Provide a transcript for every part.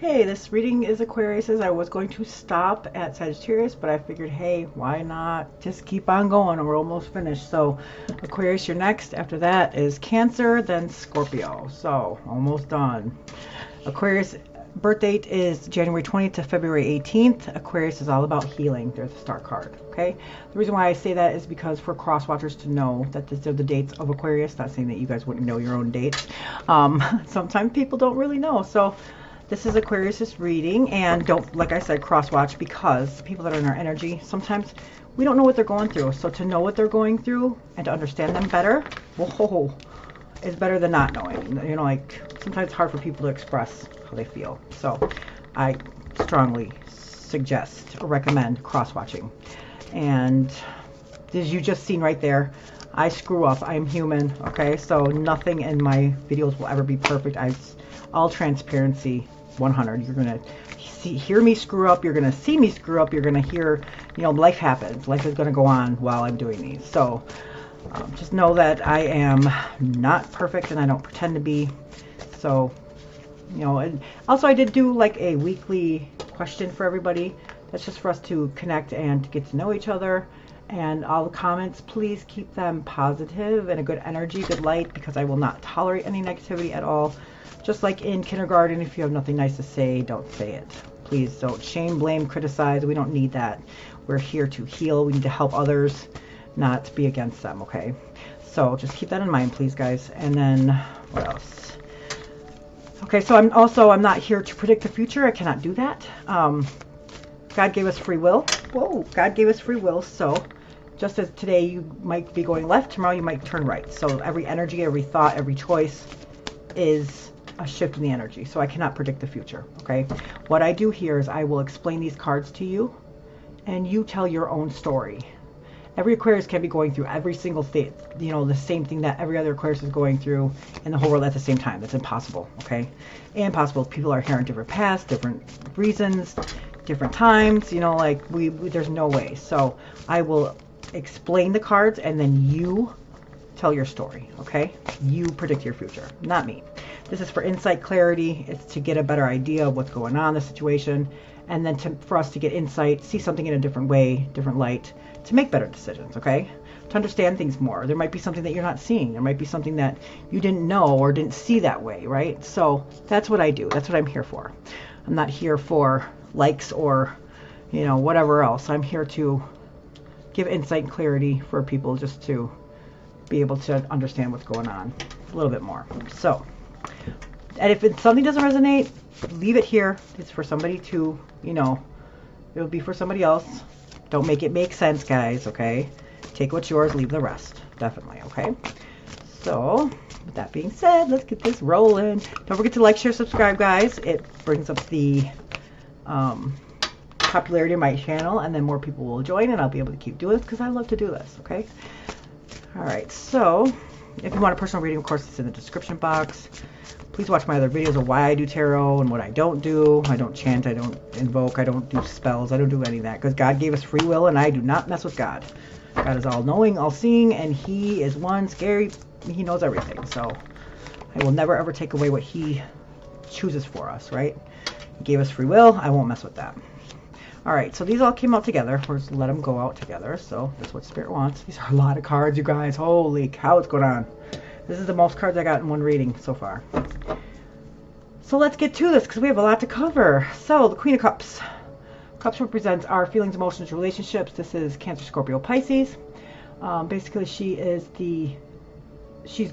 Okay, this reading is Aquarius. I was going to stop at Sagittarius, but I figured, hey, why not just keep on going? We're almost finished. So Aquarius, you're next. After that is Cancer, then Scorpio. So almost done. Aquarius birth date is January 20th to February 18th. Aquarius is all about healing. There's the star card. Okay. The reason why I say that is because for cross watchers to know that these are the dates of Aquarius. Not saying that you guys wouldn't know your own dates. Sometimes people don't really know. So this is Aquarius's reading, and don't, like I said, cross watch, because people that are in our energy, sometimes we don't know what they're going through. So to know what they're going through and to understand them better, whoa, is better than not knowing. You know, like sometimes it's hard for people to express how they feel. So I strongly suggest or recommend cross watching. And as you just seen right there, I screw up. I am human. Okay, so nothing in my videos will ever be perfect. All transparency. 100. You're gonna hear me screw up. You're gonna see me screw up. You're gonna hear, you know, life happens. Life is gonna go on while I'm doing these. So just know that I am not perfect, and I don't pretend to be. So, you know, and also I did do like a weekly question for everybody. That's just for us to connect and to get to know each other. And all the comments, please keep them positive and a good energy, good light, because I will not tolerate any negativity at all. Just like in kindergarten, if you have nothing nice to say, don't say it. Please don't shame, blame, criticize. We don't need that. We're here to heal. We need to help others, not be against them, okay? So just keep that in mind, please, guys. And then what else? Okay, so I'm not here to predict the future. I cannot do that. God gave us free will. Whoa, God gave us free will. So just as today you might be going left, tomorrow you might turn right. So every energy, every thought, every choice is a shift in the energy. So I cannot predict the future, okay? What I do here is I will explain these cards to you, and you tell your own story. Every Aquarius can be going through every single state, you know, the same thing that every other Aquarius is going through in the whole world at the same time. That's impossible, okay? And possible. People are here in different paths, different reasons, different times, you know, like there's no way. So I will explain the cards, and then you tell your story, okay? You predict your future, not me. This is for insight, clarity. It's to get a better idea of what's going on in the situation, and then for us to get insight, see something in a different way, different light, to make better decisions, okay? To understand things more. There might be something that you're not seeing. There might be something that you didn't know or didn't see that way, right? So that's what I do. That's what I'm here for. I'm not here for likes or, you know, whatever else. I'm here to give insight and clarity for people, just to be able to understand what's going on a little bit more. So, and if something doesn't resonate, leave it here. It's for somebody to, you know, it'll be for somebody else. Don't make it make sense, guys, okay? Take what's yours, leave the rest. Definitely, okay? So, with that being said, let's get this rolling. Don't forget to like, share, subscribe, guys. It brings up the popularity of my channel, and then more people will join, and I'll be able to keep doing this because I love to do this, okay? Alright, so if you want a personal reading, of course, it's in the description box. Please watch my other videos of why I do tarot and what I don't do. I don't chant, I don't invoke, I don't do spells, I don't do any of that, because God gave us free will, and I do not mess with God. God is all-knowing, all-seeing, and He is one scary. He knows everything, so I will never ever take away what He chooses for us, right? He gave us free will. I won't mess with that. Alright, so these all came out together. We'll just let them go out together. So that's what Spirit wants. These are a lot of cards, you guys. Holy cow, what's going on? This is the most cards I got in one reading so far. So let's get to this, because we have a lot to cover. So the Queen of Cups. Cups represents our feelings, emotions, relationships. This is Cancer, Scorpio, Pisces. Basically, she's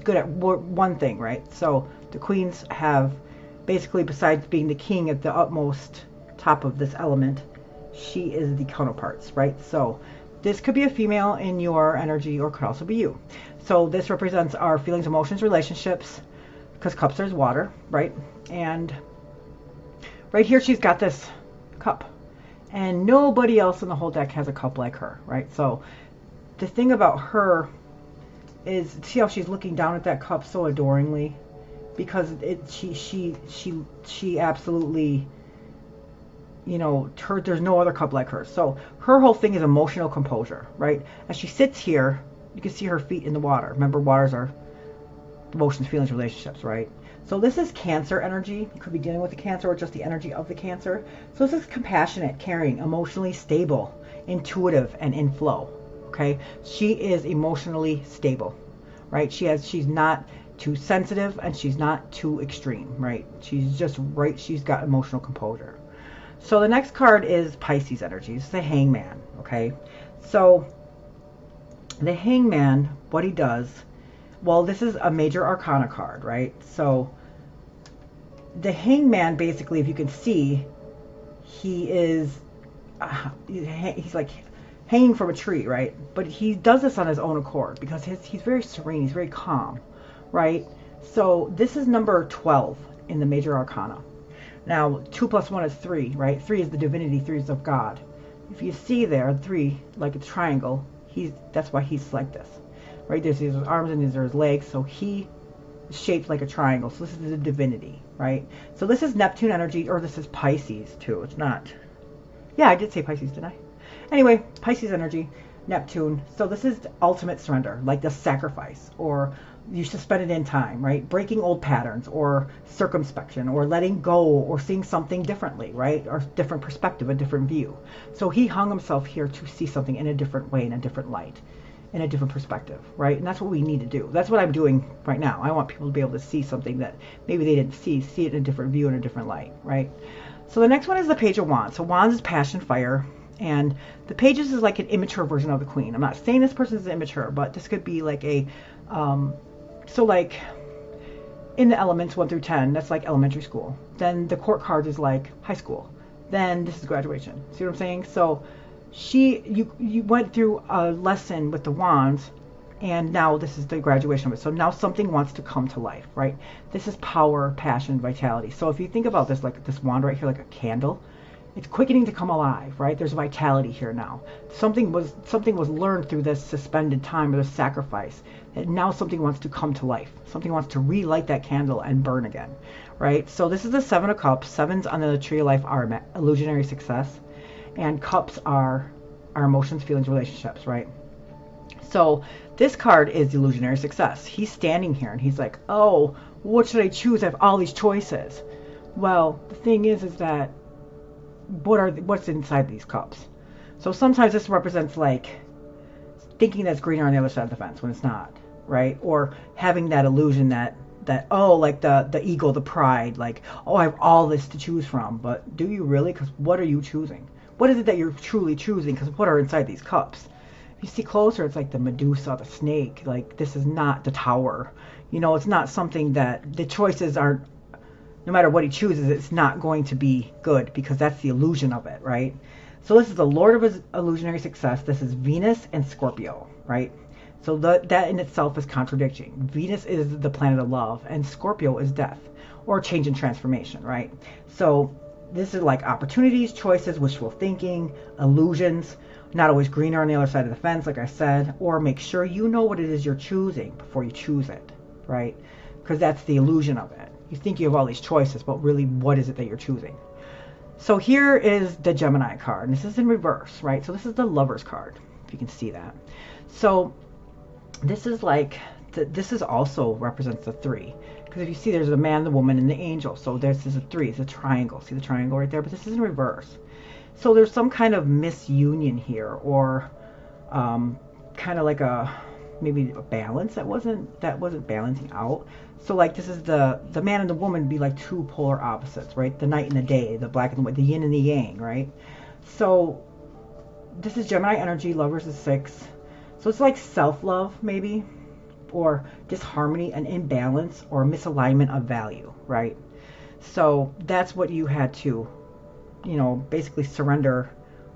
good at one thing, right? So the queens have, basically, besides being the king at the utmost top of this element, she is the counterparts, right? So this could be a female in your energy, or could also be you. So this represents our feelings, emotions, relationships, because cups, there's water, right? And right here she's got this cup, and nobody else in the whole deck has a cup like her, right? So the thing about her is, see how she's looking down at that cup so adoringly, because she absolutely, you know, there's no other cup like her. So her whole thing is emotional composure, right? As she sits here, you can see her feet in the water. Remember, waters are emotions, feelings, relationships, right? So this is Cancer energy. You could be dealing with the Cancer or just the energy of the Cancer. So this is compassionate, caring, emotionally stable, intuitive, and in flow. Okay, she is emotionally stable, right? She's not too sensitive and she's not too extreme, right? She's just right. She's got emotional composure. So the next card is Pisces energy. It's the Hangman. Okay, so the Hangman, what he does, well, this is a major arcana card, right? So the Hangman, basically, if you can see, he is he's like hanging from a tree, right? But he does this on his own accord because he's very serene, he's very calm, right? So this is number 12 in the major arcana. Now 2 plus 1 is 3, right? 3 is the divinity, 3 is of God. If you see there 3 like a triangle, that's why he's like this, right? There's his arms and there's his legs, so he is shaped like a triangle. So this is the divinity, right? So this is Neptune energy, or this is Pisces too. It's not, yeah, I did say Pisces, didn't I? Anyway, Pisces energy, Neptune. So this is the ultimate surrender, like the sacrifice, or you suspend it in time, right? Breaking old patterns, or circumspection, or letting go, or seeing something differently, right? Or different perspective, a different view. So he hung himself here to see something in a different way, in a different light, in a different perspective, right? And that's what we need to do. That's what I'm doing right now. I want people to be able to see something that maybe they didn't see it in a different view, in a different light, right? So the next one is the Page of Wands. So Wands is passion, fire, and the Pages is like an immature version of the Queen. I'm not saying this person is immature, but this could be like a so like in the elements 1 through 10, that's like elementary school. Then the court card is like high school. Then this is graduation. See what I'm saying? So you went through a lesson with the wands, and now this is the graduation of it. So now something wants to come to life, right? This is power, passion, vitality. So if you think about this, like this wand right here, like a candle, it's quickening to come alive, right? There's vitality here now. Something was learned through this suspended time or the sacrifice, and now something wants to come to life. Something wants to relight that candle and burn again, right? So this is the 7 of Cups. 7s on the Tree of Life are illusionary success, and Cups are our emotions, feelings, relationships, right? So this card is illusionary success. He's standing here and he's like, oh, what should I choose? I have all these choices. Well, the thing is that what's inside these cups? So sometimes this represents like thinking that's greener on the other side of the fence when it's not, right? Or having that illusion that oh, like the ego, the pride, like, oh, I have all this to choose from. But do you really? Because what are you choosing? What is it that you're truly choosing? Because what are inside these cups? If you see closer, it's like the Medusa, the snake. Like, this is not the Tower. You know, it's not something that the choices aren't, no matter what he chooses, it's not going to be good, because that's the illusion of it, right? So this is the Lord of his illusionary success. This is Venus and Scorpio, right? So that in itself is contradicting. Venus is the planet of love, and Scorpio is death, or change and transformation, right? So this is like opportunities, choices, wishful thinking, illusions, not always greener on the other side of the fence, like I said, or make sure you know what it is you're choosing before you choose it, right? Because that's the illusion of it. You think you have all these choices, but really, what is it that you're choosing? So here is the Gemini card, and this is in reverse, right? So this is the Lover's card, if you can see that. So this is like, this is also represents the 3. Because if you see, there's a man, the woman, and the angel. So this is a 3, it's a triangle. See the triangle right there? But this is in reverse. So there's some kind of misunion here, or kind of like maybe a balance that wasn't balancing out. So like this is the man and the woman be like 2 polar opposites, right? The night and the day, the black and the white, the yin and the yang, right? So this is Gemini energy. Lovers is 6. So it's like self-love maybe, or disharmony, an imbalance, or misalignment of value, right? So that's what you had to, you know, basically surrender,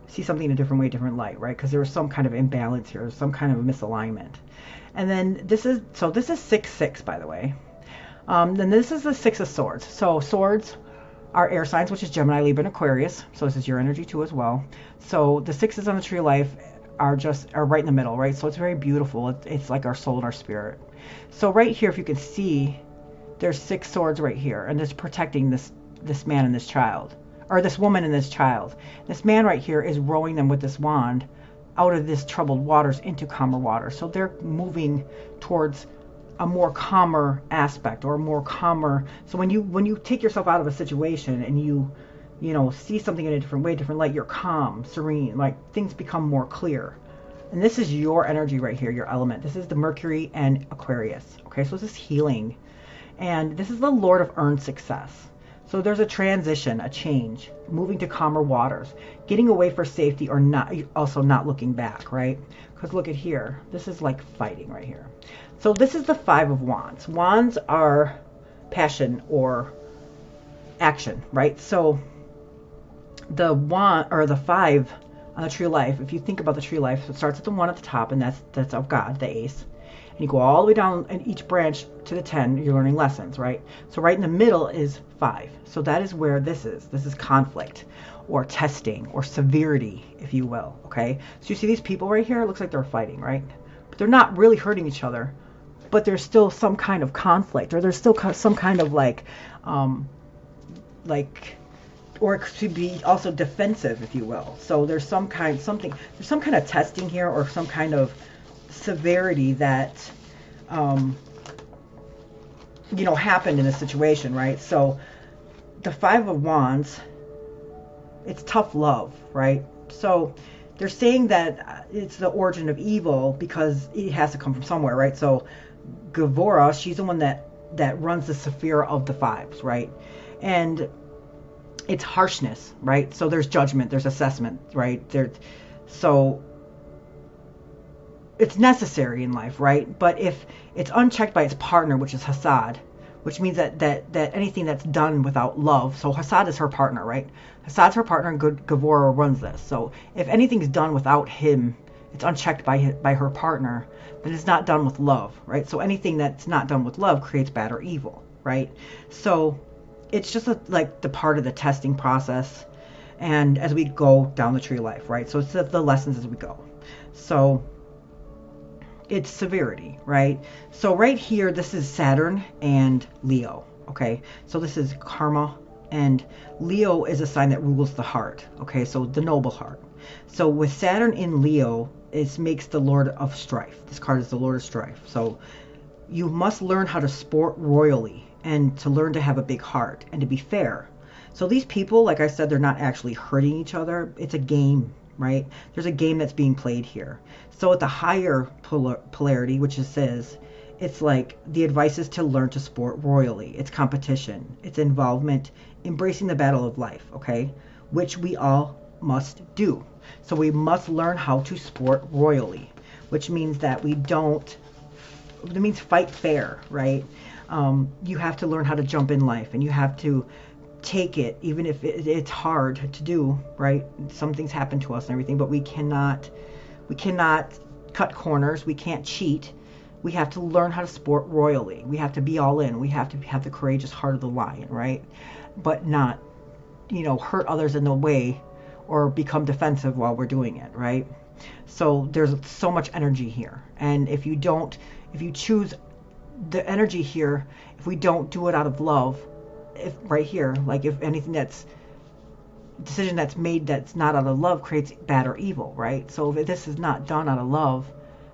see something in a different way, different light, right? Because there was some kind of imbalance here, some kind of misalignment. And then this is 6-6, by the way. Then this is the 6 of Swords. So swords are air signs, which is Gemini, Libra, and Aquarius. So this is your energy too as well. So the 6s on the Tree of Life are right in the middle, right? So it's very beautiful. It's like our soul and our spirit. So right here, if you can see, there's 6 swords right here, and it's protecting this man and this child, or this woman and this child. This man right here is rowing them with this wand out of this troubled waters into calmer water. So they're moving towards a more calmer aspect, or a more calmer. So when you take yourself out of a situation and you know, see something in a different way, different light, you're calm, serene, like things become more clear. And this is your energy right here, your element. This is the Mercury and Aquarius. Okay, so this is healing. And this is the Lord of earned success. So there's a transition, a change, moving to calmer waters, getting away for safety, or not, also not looking back, right? Because look at here, this is like fighting right here. So this is the Five of Wands. Wands are passion or action, right? So the wand, or the five on the tree of life, if you think about the tree of life, it starts at the one at the top, and that's of God, the ace. And you go all the way down in each branch to the 10, you're learning lessons, right? So right in the middle is 5. So that is where this is. This is conflict, or testing, or severity, if you will, okay? So you see these people right here, it looks like they're fighting, right? But they're not really hurting each other, but there's still some kind of conflict, or there's still some kind of like, or it could be also defensive, if you will. So there's some kind of testing here, or some kind of severity that you know, happened in a situation, right? So the Five of Wands, it's tough love, right? So they're saying that it's the origin of evil because it has to come from somewhere, right? So Gavora, she's the one that runs the sphere of the fives, right? And it's harshness, right? So there's judgment, there's assessment, right? So it's necessary in life, right? But if it's unchecked by its partner, which is Hassad, which means that anything that's done without love, so Hassad is her partner, right? Hassad's her partner, and Gavora runs this. So if anything's done without him, it's unchecked by her partner, then it's not done with love, right? So anything that's not done with love creates bad or evil, right? So it's just like the part of the testing process, and as we go down the tree of life, right? So it's the lessons as we go. So it's severity, right? So right here, this is Saturn and Leo, okay? So this is karma, and Leo is a sign that rules the heart, okay? So the noble heart. So with Saturn in Leo, it makes the Lord of Strife. This card is the Lord of Strife. So you must learn how to sport royally, and to learn to have a big heart, and to be fair. So these people, like I said, they're not actually hurting each other. It's a game, right? There's a game that's being played here. So at the higher polarity, which it says, it's like the advice is to learn to sport royally. It's competition, it's involvement, embracing the battle of life, okay? Which we all must do. So we must learn how to sport royally, which means that it means fight fair, right? You have to learn how to jump in life, and you have to take it, even if it's hard to do, right? Some things happen to us and everything, but we cannot cut corners. We can't cheat. We have to learn how to sport royally. We have to be all in. We have to have the courageous heart of the lion, right? But not, you know, hurt others in the way or become defensive while we're doing it, right? So there's so much energy here. And if you choose the energy here, if we don't do it out of love, if right here, like if anything decision that's made that's not out of love creates bad or evil, right? So if this is not done out of love,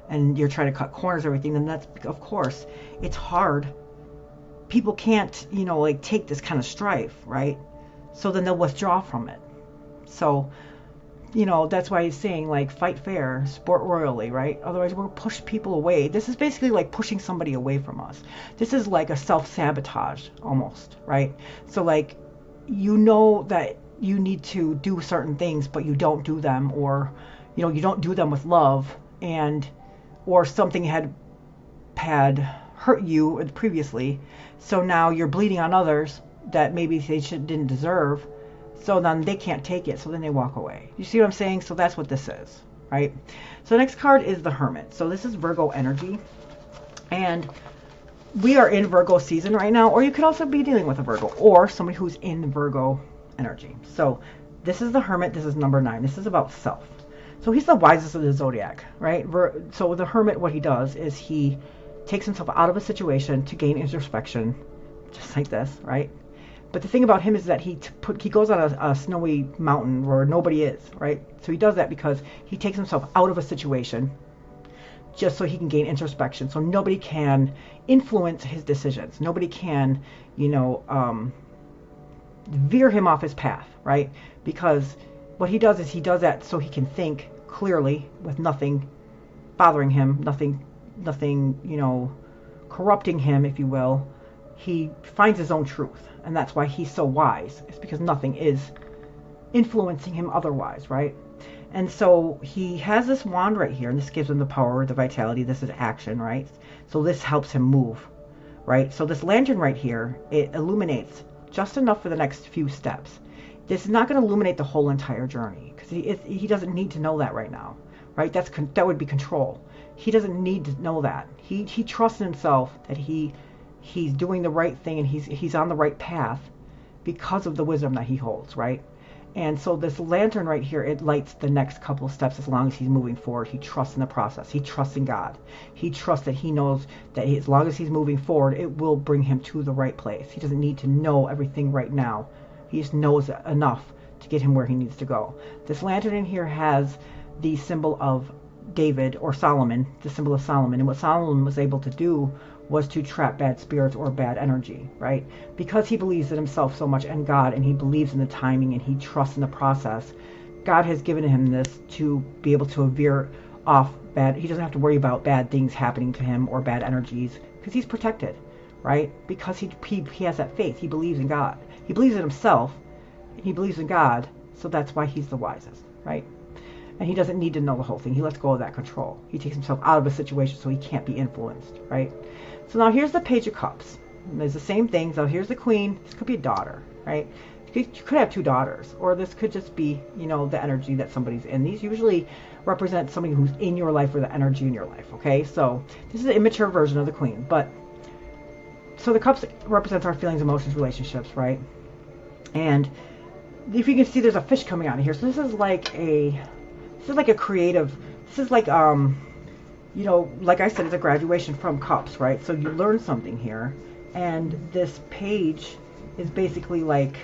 and you're trying to cut corners, everything, then that's, of course, it's hard. People can't, you know, like take this kind of strife, right? So then they'll withdraw from it. So, you know, that's why he's saying, like, fight fair, sport royally, right? Otherwise, we'll push people away. This is basically like pushing somebody away from us. This is like a self-sabotage, almost, right? So, like, you know that you need to do certain things, but you don't do them, or, you know, you don't do them with love, or something had hurt you previously, so now you're bleeding on others that maybe they didn't deserve. So then they can't take it, so then they walk away. You see what I'm saying? So that's what this is, right? So the next card is the Hermit. So this is Virgo energy. And we are in Virgo season right now, or you could also be dealing with a Virgo, or somebody who's in Virgo energy. So this is the Hermit. This is number 9. This is about self. So he's the wisest of the zodiac, right? So the Hermit, what he does is he takes himself out of a situation to gain introspection, just like this, right? But the thing about him is that he goes on a snowy mountain where nobody is, right? So he does that because he takes himself out of a situation just so he can gain introspection. So nobody can influence his decisions. Nobody can, veer him off his path, right? Because what he does is he does that so he can think clearly with nothing bothering him, nothing, corrupting him, if you will. He finds his own truth, and that's why he's so wise. It's because nothing is influencing him otherwise, right? And so he has this wand right here, and this gives him the power, the vitality. This is action, right? So this helps him move, right? So this lantern right here, it illuminates just enough for the next few steps. This is not going to illuminate the whole entire journey, because he doesn't need to know that right now, right? That would be control. He doesn't need to know that. He trusts in himself that he's doing the right thing, and he's on the right path because of the wisdom that he holds, right? And so this lantern right here, it lights the next couple of steps as long as he's moving forward. He trusts in the process. He trusts in God. He trusts that he knows that as long as he's moving forward, it will bring him to the right place. He doesn't need to know everything right now. He just knows enough to get him where he needs to go. This lantern in here has the symbol of David or Solomon, the symbol of Solomon. And what Solomon was able to do was to trap bad spirits or bad energy, right? Because he believes in himself so much and God, and he believes in the timing, and he trusts in the process. God has given him this to be able to veer off bad. He doesn't have to worry about bad things happening to him or bad energies, because he's protected, right? Because he has that faith. He believes in God. He believes in himself. He believes in God, so that's why he's the wisest, right? And he doesn't need to know the whole thing. He lets go of that control. He takes himself out of a situation so he can't be influenced, right? So now here's the Page of Cups. And there's the same thing. So here's the Queen. This could be a daughter, right? You could have two daughters, or this could just be, the energy that somebody's in. These usually represent somebody who's in your life or the energy in your life, okay? So this is an immature version of the Queen, but so the Cups represents our feelings, emotions, relationships, right? And if you can see, there's a fish coming out of here. So this is like a creative, this is like, like I said, it's a graduation from Cups, right? So you learn something here. And this page is basically like,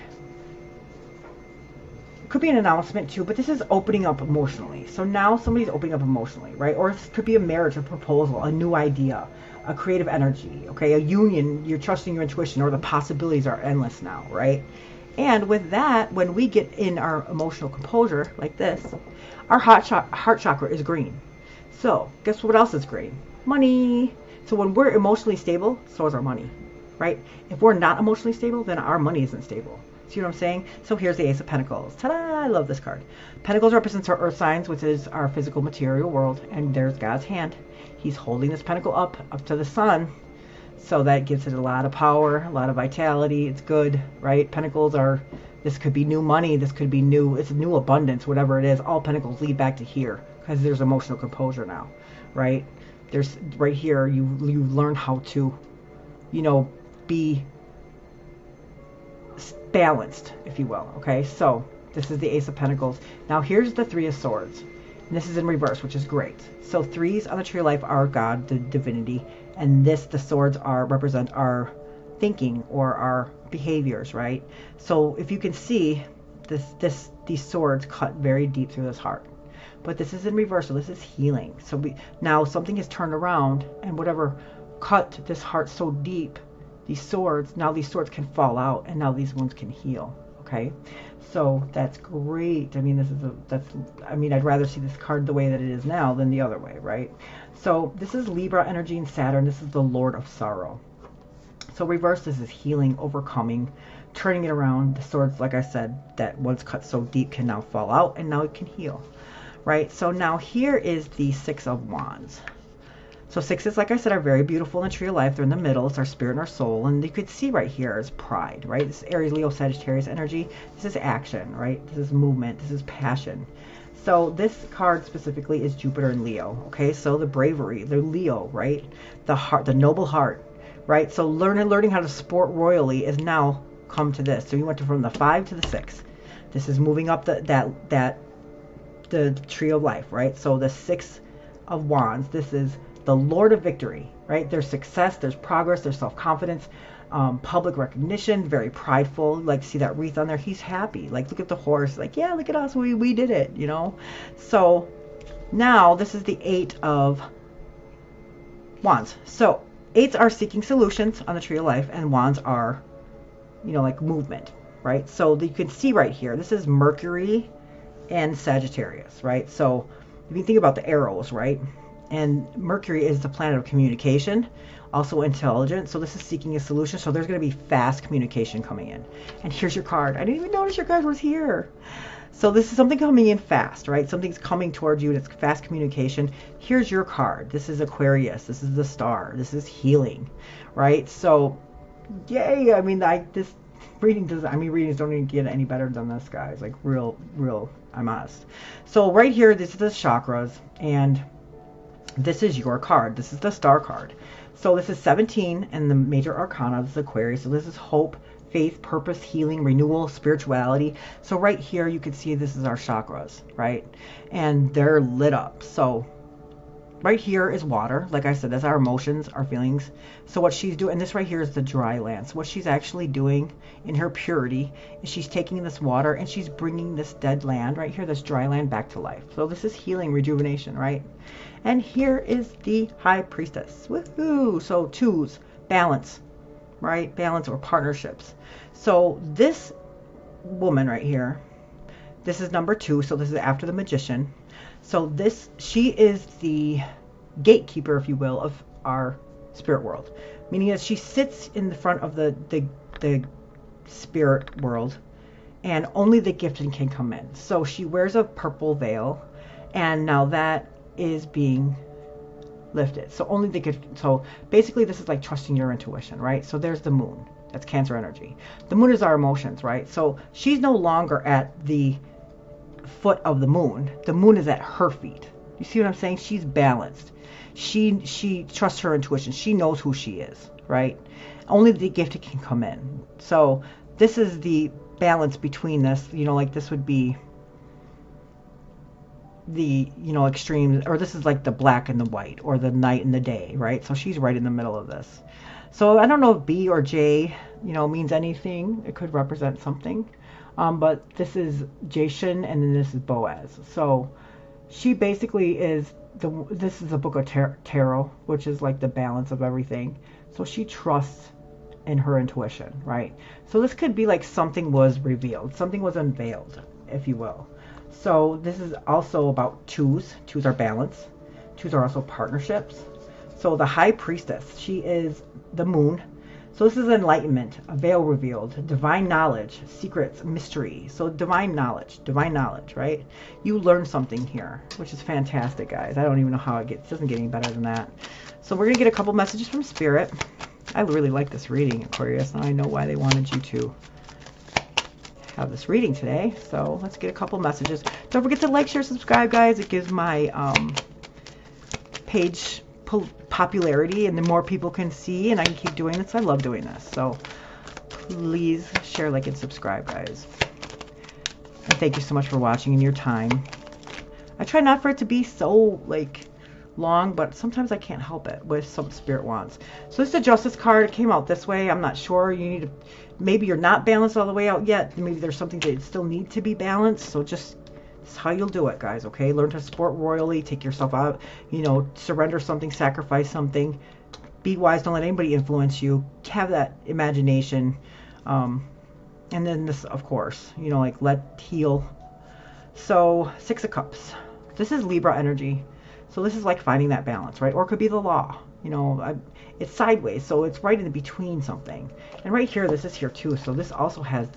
it could be an announcement too, but this is opening up emotionally. So now somebody's opening up emotionally, right? Or this could be a marriage, a proposal, a new idea, a creative energy, okay? A union, you're trusting your intuition, or the possibilities are endless now, right? And with that, when we get in our emotional composure like this, our heart chakra is green. So guess what else is green? Money. So when we're emotionally stable, so is our money, right? If we're not emotionally stable, then our money isn't stable. See what I'm saying? So here's the Ace of Pentacles. Ta-da! I love this card. Pentacles represents our earth signs, which is our physical material world. And there's God's hand. He's holding this pentacle up to the sun. So that gives it a lot of power, a lot of vitality. It's good, right? Pentacles are, this could be new money. This could be it's new abundance, whatever it is. All pentacles lead back to here because there's emotional composure now, right? There's right here, you learn how to, be balanced, if you will. Okay, so this is the Ace of Pentacles. Now here's the Three of Swords. And this is in reverse, which is great. So threes on the tree of life are God, the divinity, and the swords represent our thinking or our behaviors, right? So if you can see, these swords cut very deep through this heart. But this is in reverse, so this is healing. So now something has turned around, and whatever cut this heart so deep, these swords can fall out, and now these wounds can heal. Okay, so that's great. I mean, I'd rather see this card the way that it is now than the other way, right? So this is Libra energy and Saturn. This is the Lord of Sorrow. So reverse, this is healing, overcoming, turning it around. The swords, like I said, that once cut so deep can now fall out, and now it can heal, right? So now here is the Six of Wands. So sixes, like I said, are very beautiful in the tree of life. They're in the middle. It's our spirit and our soul. And you could see right here is pride, right? This is Aries, Leo, Sagittarius energy. This is action, right? This is movement. This is passion. So this card specifically is Jupiter and Leo, okay? So the bravery, the Leo, right? The heart, the noble heart, right? So learning how to sport royally is now come to this. So you went from the 5 to the 6. This is moving up the tree of life, right? So the Six of Wands, this is the Lord of Victory, right? There's success, there's progress, there's self-confidence, public recognition, very prideful. Like, see that wreath on there? He's happy. Like, look at the horse. Like, yeah, look at us. We did it, So now this is the Eight of Wands. So 8s are seeking solutions on the tree of life, and wands are, you know, like movement, right? So you can see right here, this is Mercury and Sagittarius, right? So if you think about the arrows, right? And Mercury is the planet of communication, also intelligence. So this is seeking a solution. So there's going to be fast communication coming in. And here's your card. I didn't even notice your card was here. So this is something coming in fast, right? Something's coming towards you and it's fast communication. Here's your card. This is Aquarius. This is the star. This is healing, right? So, yay. I mean, this reading doesn't, I mean, readings don't even get any better than this, guys. Like real, I'm honest. So right here, this is the chakras, and this is your card. This is the star card. So this is 17 and the major arcana. This is Aquarius. So this is hope, faith, purpose, healing, renewal, spirituality. So right here you can see this is our chakras, right? And they're lit up. So right here is water. Like I said, that's our emotions, our feelings. So what she's doing, and this right here is the dry land. So what she's actually doing in her purity is she's taking this water and she's bringing this dead land right here, this dry land, back to life. So this is healing, rejuvenation, right? And here is the High Priestess. Woohoo! So 2s, balance, right? Balance or partnerships. So this woman right here, this is number 2. So this is after the Magician. So she is the gatekeeper, if you will, of our spirit world. Meaning that she sits in the front of the spirit world, and only the gifted can come in. So she wears a purple veil, and now that is being lifted. So only the gifted. So basically this is like trusting your intuition, right? So there's the moon. That's Cancer energy. The moon is our emotions, right? So she's no longer at the foot of the moon. The moon is at her feet. You see what I'm saying? She's balanced. She trusts her intuition. She knows who she is, right? Only the gifted can come in. So this is the balance between this, you know, like this would be the, you know, extreme, or this is like the black and the white, or the night and the day, right? So she's right in the middle of this. So I don't know if B or J, you know, means anything. It could represent something. But this is Jason, and then this is Boaz. So she basically is this is a book of tarot, which is like the balance of everything. So she trusts in her intuition, right? So this could be like something was revealed, something was unveiled, if you will. So this is also about 2s. 2s are balance. 2s are also partnerships. So the High Priestess, she is the moon. So this is enlightenment, a veil revealed, divine knowledge, secrets, mystery. So divine knowledge, right? You learn something here, which is fantastic, guys. I don't even know how it doesn't get any better than that. So we're going to get a couple messages from Spirit. I really like this reading, Aquarius, and I know why they wanted you to have this reading today. So let's get a couple messages. Don't forget to like, share, subscribe, guys. It gives my page popularity, and the more people can see, and I can keep doing this. I love doing this. So please share, like, and subscribe, guys. And thank you so much for watching and your time. I try not for it to be so like long, but sometimes I can't help it with some spirit wands. So this is the Justice card. It came out this way. I'm not sure. You need to, maybe you're not balanced all the way out yet. Maybe there's something that still need to be balanced. So just, this is how you'll do it, guys. Okay, learn to support royally. Take yourself out. You know, surrender something, sacrifice something. Be wise. Don't let anybody influence you. Have that imagination. And then this, of course, you know, like let heal. So 6 of Cups. This is Libra energy. So this is like finding that balance, right? Or it could be the law. You know, it's sideways, so it's right in between something. And right here, this is here too. So this also has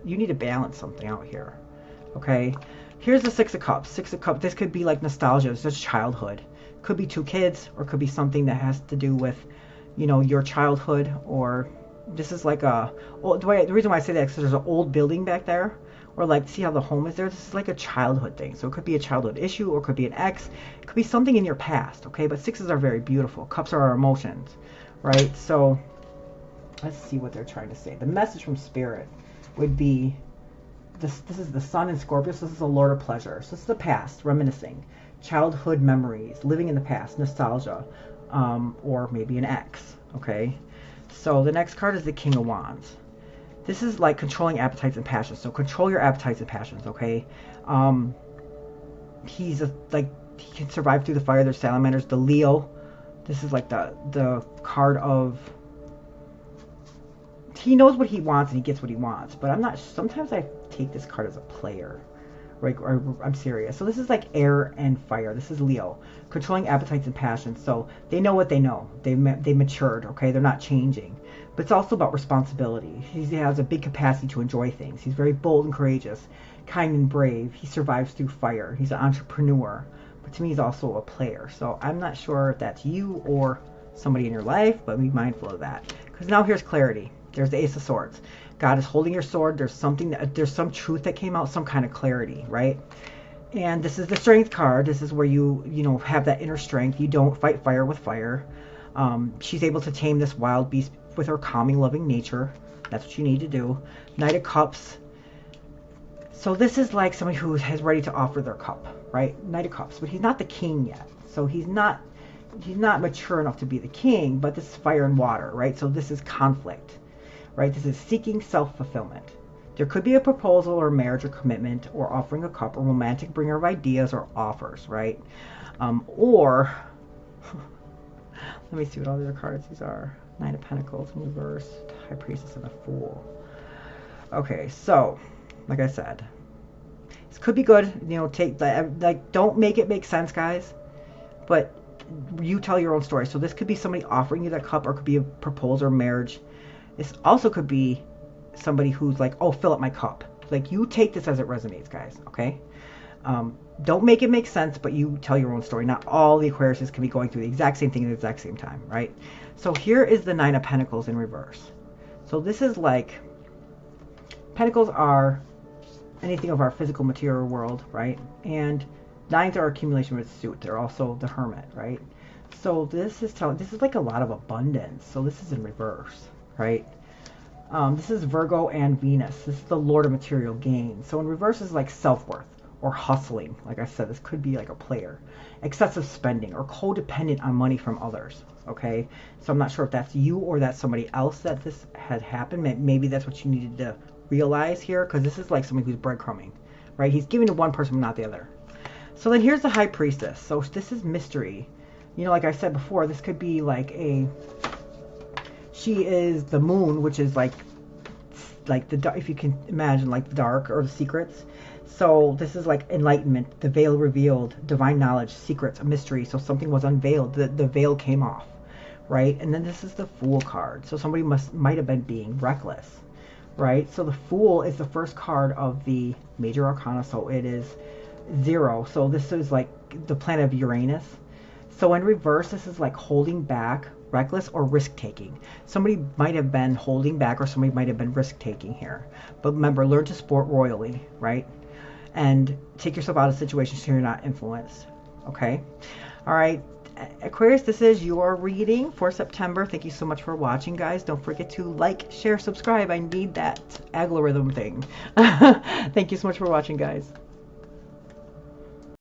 you need to balance something out here. Okay. Here's the 6 of Cups. 6 of Cups. This could be like nostalgia. It's just childhood. Could be 2 kids, or could be something that has to do with, you know, your childhood. Or this is like the reason why I say that is because there's an old building back there. Or like, see how the home is there? This is like a childhood thing. So it could be a childhood issue, or it could be an ex. It could be something in your past, okay? But 6s are very beautiful. Cups are our emotions, right? So let's see what they're trying to say. The message from Spirit would be, this is the Sun in Scorpio. So this is the Lord of Pleasure. So this is the past, reminiscing. Childhood memories, living in the past, nostalgia, or maybe an ex, okay? So the next card is the King of Wands. This is like controlling appetites and passions. So control your appetites and passions, okay? He's like, he can survive through the fire. There's salamanders. The Leo, This is like the card of, he knows what he wants and he gets what he wants. But I'm not, sometimes I take this card as a player. Right, or I'm serious. So this is like air and fire. This is Leo, controlling appetites and passions. So they know what they know. They matured. Okay, they're not changing. But it's also about responsibility. He has a big capacity to enjoy things. He's very bold and courageous, kind and brave. He survives through fire. He's an entrepreneur. But to me, he's also a player. So I'm not sure if that's you or somebody in your life, but be mindful of that. Because now here's clarity. There's the Ace of Swords. God is holding your sword. There's something there's some truth that came out, some kind of clarity, right? And this is the Strength card. This is where you have that inner strength. You don't fight fire with fire. She's able to tame this wild beast with her calming, loving nature. That's what you need to do. Knight of Cups. So this is like somebody who is ready to offer their cup, right? Knight of Cups, but he's not the king yet. So he's not mature enough to be the king. But this is fire and water, right? So this is conflict. Right? This is seeking self-fulfillment. There could be a proposal or marriage or commitment or offering a cup or romantic bringer of ideas or offers, right? Or, let me see what all the other cards these are. Nine of Pentacles in reverse, High Priestess and the Fool. Okay, so, like I said, this could be good. Take that, like, don't make it make sense, guys. But you tell your own story. So this could be somebody offering you that cup, or it could be a proposal or marriage. This also could be somebody who's like, oh, fill up my cup. Like, you take this as it resonates, guys, okay? Don't make it make sense, but you tell your own story. Not all the Aquariuses can be going through the exact same thing at the exact same time, right? So here is the Nine of Pentacles in reverse. So this is like, Pentacles are anything of our physical material world, right? And nines are accumulation with suit. They're also the Hermit, right? So this is like a lot of abundance. So this is in reverse. Right? This is Virgo and Venus. This is the Lord of material gain. So in reverse is like self-worth or hustling. Like I said, this could be like a player. Excessive spending or codependent on money from others. Okay? So I'm not sure if that's you or that's somebody else that this had happened. Maybe that's what you needed to realize here, because this is like somebody who's breadcrumbing. Right? He's giving to one person but not the other. So then here's the High Priestess. So this is mystery. Like I said before, this could be like she is the moon, which is like the, if you can imagine, like the dark or the secrets. So this is like enlightenment, the veil revealed, divine knowledge, secrets, a mystery. So something was unveiled, the veil came off, right? And then this is the Fool card. So somebody might have been being reckless, right? So the Fool is the first card of the major arcana, so it is 0. So this is like the planet of Uranus. So in reverse, this is like holding back, reckless, or risk-taking. Somebody might have been holding back, or somebody might have been risk-taking here. But remember, learn to sport royally, right? And take yourself out of situations so you're not influenced, okay? All right, Aquarius, this is your reading for September. Thank you so much for watching, guys. Don't forget to like, share, subscribe. I need that algorithm thing. Thank you so much for watching, guys.